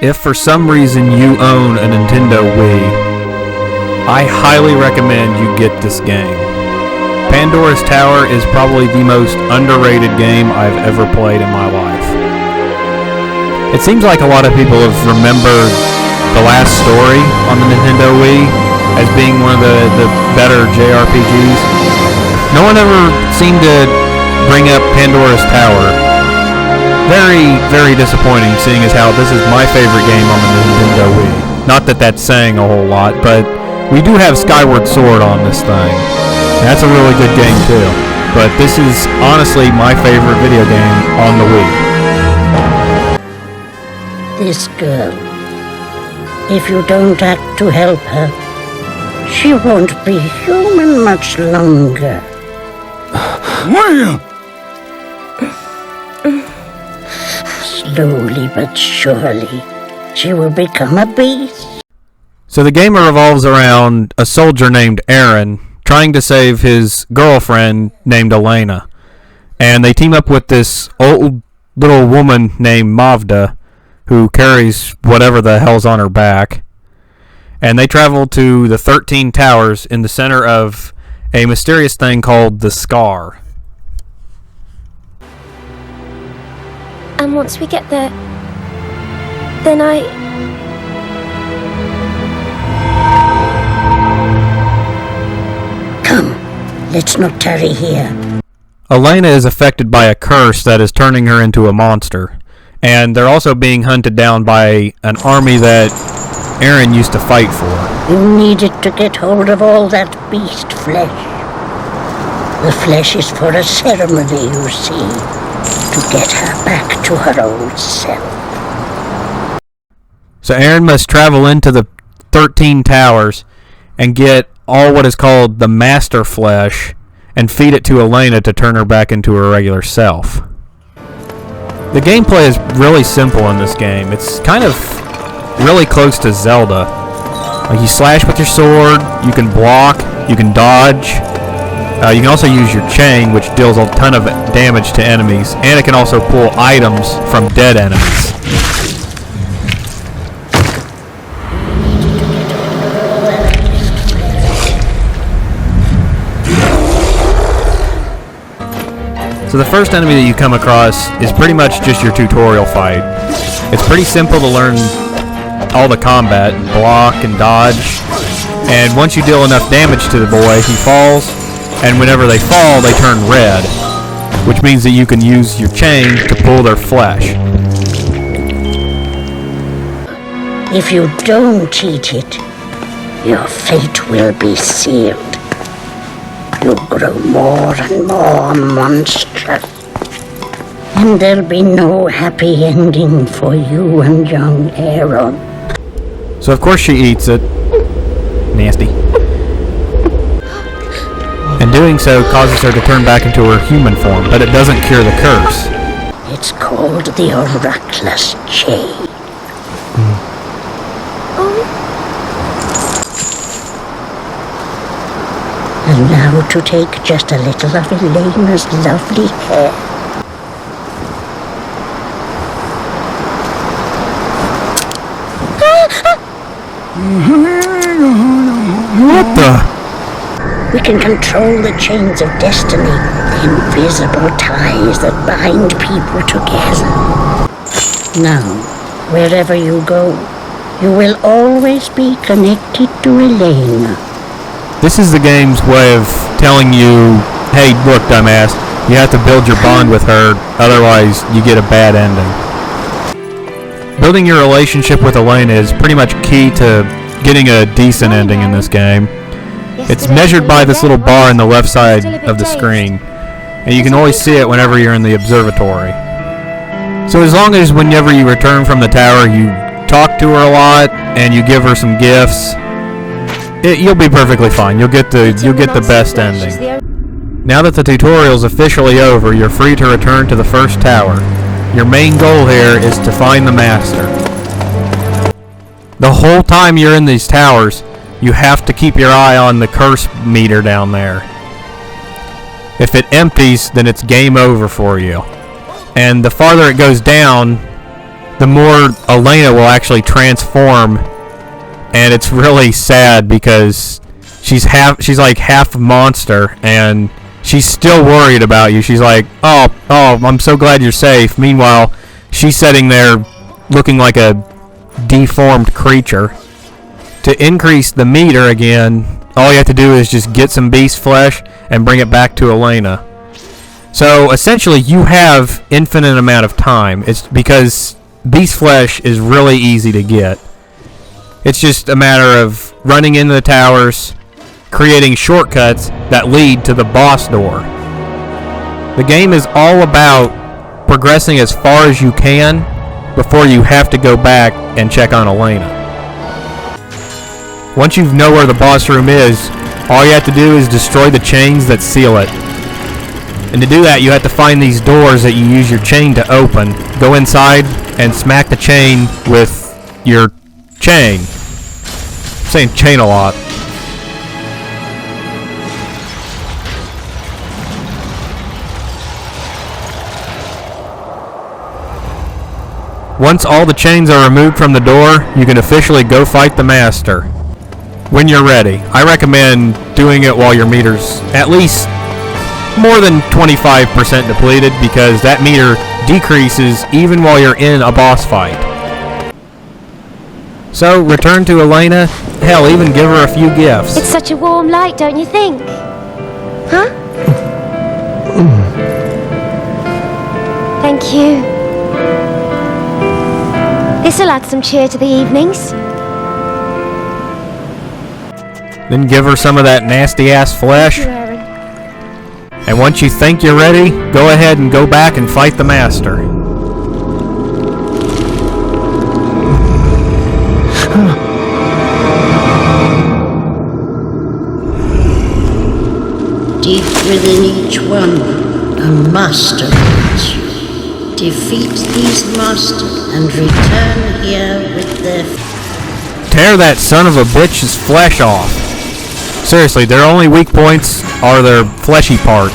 If for some reason you own a Nintendo Wii, I highly recommend you get this game. Pandora's Tower is probably the most underrated game I've ever played in my life. It seems like a lot of people have remembered the last story on the Nintendo Wii as being one of the better JRPGs. No one ever seemed to bring up Pandora's Tower. Very, very disappointing, seeing as how this is my favorite game on the Nintendo Wii. Not that that's saying a whole lot, but we do have Skyward Sword on this thing. That's a really good game too. But this is honestly my favorite video game on the Wii. This girl, if you don't act to help her, she won't be human much longer. Slowly but surely, she will become a beast. So the game revolves around a soldier named Aaron trying to save his girlfriend named Elena. And they team up with this old little woman named Mavda, who carries whatever the hell's on her back. And they travel to the 13 Towers in the center of a mysterious thing called the Scar. And once we get there, then Come, let's not tarry here. Elena is affected by a curse that is turning her into a monster. And they're also being hunted down by an army that Aaron used to fight for. You needed to get hold of all that beast flesh. The flesh is for a ceremony, you see, to get her back to her old self. So Aaron must travel into the 13 Towers and get all what is called the Master Flesh and feed it to Elena to turn her back into her regular self. The gameplay is really simple in this game. It's kind of really close to Zelda. Like, you slash with your sword, you can block, you can dodge. You can also use your chain, which deals a ton of damage to enemies, and it can also pull items from dead enemies. So the first enemy that you come across is pretty much just your tutorial fight. It's pretty simple to learn all the combat, block and dodge, and once you deal enough damage to the boy, he falls, and whenever they fall, they turn red, which means that you can use your chain to pull their flesh. If you don't eat it, your fate will be sealed. You grow more and more monstrous, and there'll be no happy ending for you and young Aaron. So of course she eats it. Nasty. And doing so causes her to turn back into her human form, but it doesn't cure the curse. It's called the Oraculous Chain. And now to take just a little of Elena's lovely hair. What the? We can control the chains of destiny, the invisible ties that bind people together. Now, wherever you go, you will always be connected to Elena. This is the game's way of telling you, hey, look, dumbass, you have to build your bond with her, otherwise you get a bad ending. Building your relationship with Elena is pretty much key to getting a decent ending in this game. It's measured by this little bar on the left side of the screen, and you can always see it whenever you're in the observatory. So as long as whenever you return from the tower, you talk to her a lot, and you give her some gifts, you'll be perfectly fine. You'll get the best ending. Now that the tutorial's officially over, you're free to return to the first tower. Your main goal here is to find the master. The whole time you're in these towers, you have to keep your eye on the curse meter down there. If it empties, then it's game over for you. And the farther it goes down, the more Elena will actually transform, and it's really sad because she's like half monster, and she's still worried about you. She's like, oh, I'm so glad you're safe. Meanwhile, she's sitting there looking like a deformed creature. To increase the meter again, all you have to do is just get some beast flesh and bring it back to Elena. So essentially you have infinite amount of time. It's because beast flesh is really easy to get. It's just a matter of running into the towers, creating shortcuts that lead to the boss door. The game is all about progressing as far as you can before you have to go back and check on Elena. Once you know where the boss room is, all you have to do is destroy the chains that seal it. And to do that, you have to find these doors that you use your chain to open. Go inside and smack the chain with your chain. I'm saying chain a lot. Once all the chains are removed from the door, you can officially go fight the master. When you're ready. I recommend doing it while your meter's at least more than 25% depleted, because that meter decreases even while you're in a boss fight. So, return to Elena. Hell, even give her a few gifts. It's such a warm light, don't you think? Huh? Thank you. This'll add some cheer to the evenings. Then give her some of that nasty-ass flesh. Thank you, Aaron. And once you think you're ready, go ahead and go back and fight the master. Deep within each one, a master waits you. Defeat these masters and return here with their... Tear that son of a bitch's flesh off. Seriously, their only weak points are their fleshy part.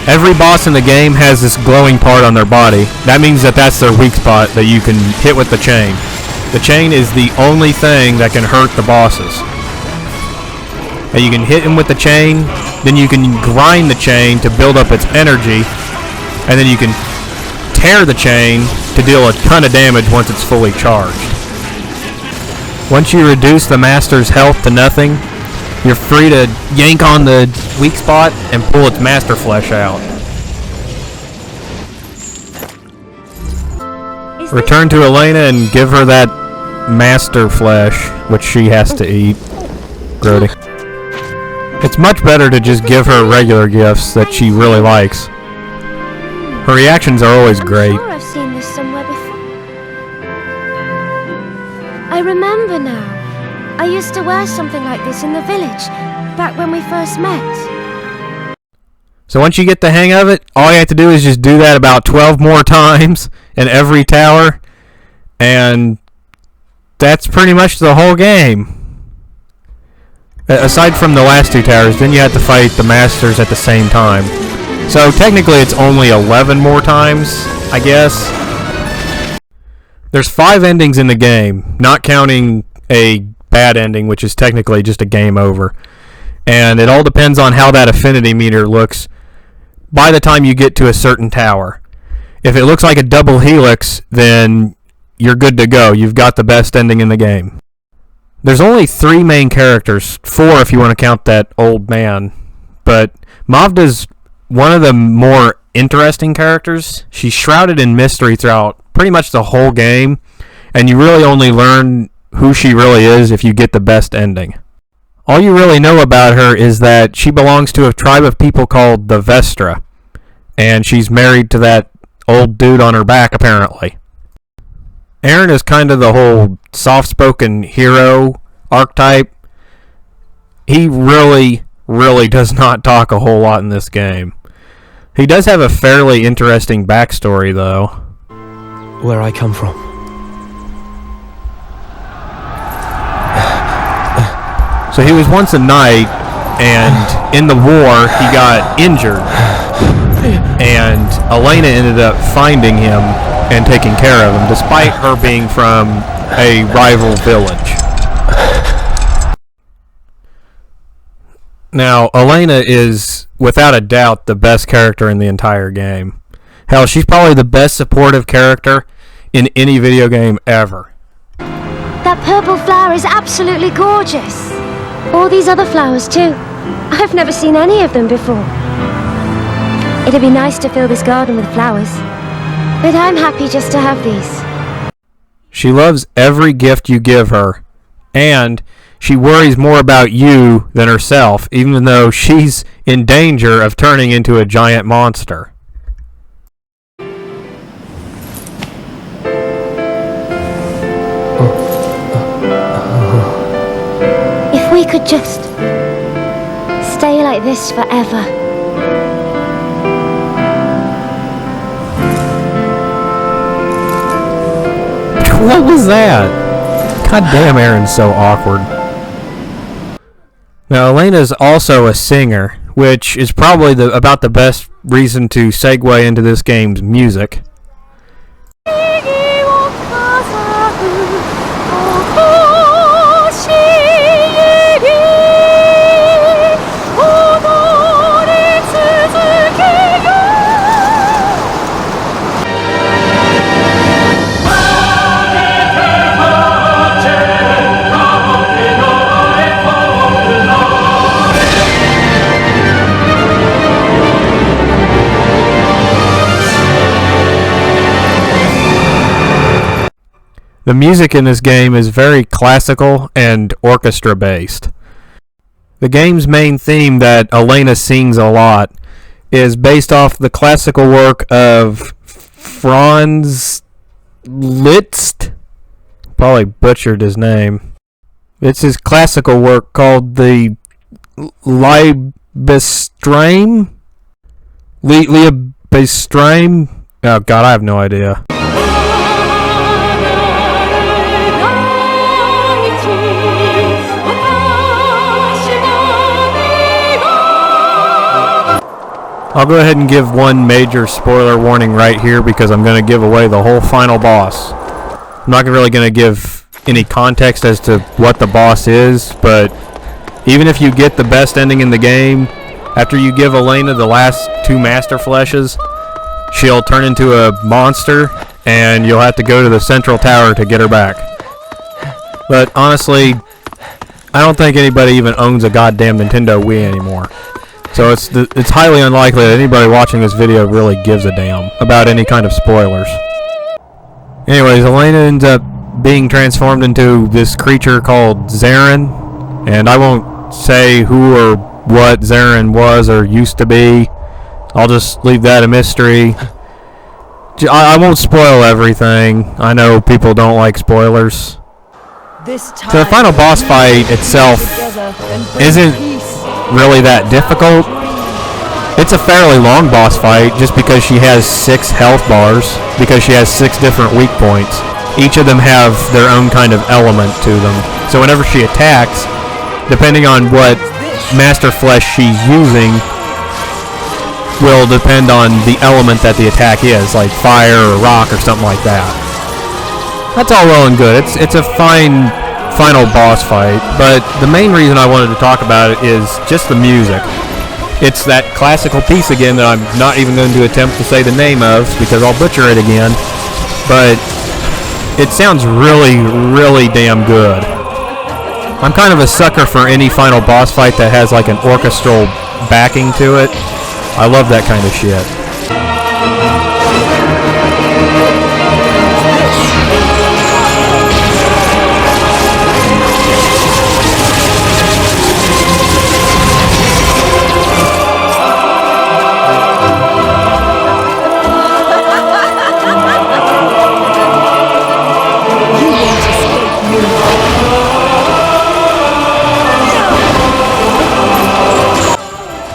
Every boss in the game has this glowing part on their body. That means that that's their weak spot that you can hit with the chain. The chain is the only thing that can hurt the bosses. And you can hit them with the chain, then you can grind the chain to build up its energy, and then you can tear the chain to deal a ton of damage once it's fully charged. Once you reduce the master's health to nothing, you're free to yank on the weak spot and pull its master flesh out. Return to Elena and give her that master flesh, which she has to eat. Grody. It's much better to just give her regular gifts that she really likes. Her reactions are always great. I'm sure I've seen this somewhere before. I remember now. I used to wear something like this in the village, back when we first met. So once you get the hang of it, all you have to do is just do that about 12 more times in every tower, and that's pretty much the whole game. Aside from the last two towers, then you have to fight the masters at the same time. So technically it's only 11 more times, I guess. There's 5 endings in the game, not counting a bad ending, which is technically just a game over. And it all depends on how that affinity meter looks by the time you get to a certain tower. If it looks like a double helix, then you're good to go. You've got the best ending in the game. There's only 3 main characters, 4 if you want to count that old man. But Mavda's one of the more interesting characters. She's shrouded in mystery throughout pretty much the whole game, and you really only learn who she really is if you get the best ending. All you really know about her is that she belongs to a tribe of people called the Vestra, and she's married to that old dude on her back, apparently. Aaron is kind of the whole soft-spoken hero archetype. He really does not talk a whole lot in this game. He does have a fairly interesting backstory, though. Where I come from. So he was once a knight, and in the war he got injured, and Elena ended up finding him and taking care of him, despite her being from a rival village. Now, Elena is, without a doubt, the best character in the entire game. Hell, she's probably the best supportive character in any video game ever. That purple flower is absolutely gorgeous. All these other flowers too. I've never seen any of them before. It'd be nice to fill this garden with flowers, but I'm happy just to have these. She loves every gift you give her, and she worries more about you than herself, even though she's in danger of turning into a giant monster. If we could just stay like this forever. What was that? God damn, Aaron's so awkward. Now, Elena's also a singer, which is probably about the best reason to segue into this game's music. The music in this game is very classical and orchestra based. The game's main theme that Elena sings a lot is based off the classical work of Franz Liszt. Probably butchered his name. It's his classical work called the Liebestraum? Liebestraum? Oh god, I have no idea. I'll go ahead and give one major spoiler warning right here because I'm going to give away the whole final boss. I'm not really going to give any context as to what the boss is, but even if you get the best ending in the game, after you give Elena the last 2 Master Fleshes, she'll turn into a monster and you'll have to go to the central tower to get her back. But honestly, I don't think anybody even owns a goddamn Nintendo Wii anymore. So it's highly unlikely that anybody watching this video really gives a damn about any kind of spoilers. Anyways, Elena ends up being transformed into this creature called Zarin, and I won't say who or what Zarin was or used to be. I'll just leave that a mystery. I won't spoil everything. I know people don't like spoilers. So the final boss fight itself isn't really that difficult. It's a fairly long boss fight just because she has 6 health bars, because she has 6 different weak points. Each of them have their own kind of element to them. So whenever she attacks, depending on what Master Flesh she's using will depend on the element that the attack is, like fire or rock or something like that. That's all well and good. It's a fine final boss fight, but the main reason I wanted to talk about it is just the music. It's that classical piece again that I'm not even going to attempt to say the name of because I'll butcher it again, but it sounds really, really damn good. I'm kind of a sucker for any final boss fight that has like an orchestral backing to it. I love that kind of shit.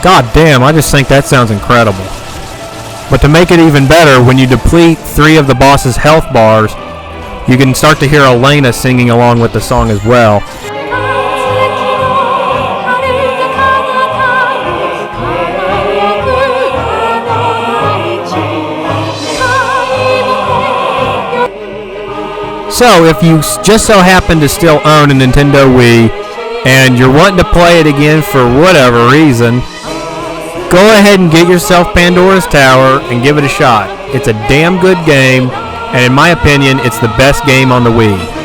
God damn, I just think that sounds incredible. But to make it even better, when you deplete 3 of the boss's health bars, you can start to hear Elena singing along with the song as well. So, if you just so happen to still own a Nintendo Wii and you're wanting to play it again for whatever reason, go ahead and get yourself Pandora's Tower and give it a shot. It's a damn good game, and in my opinion, it's the best game on the Wii.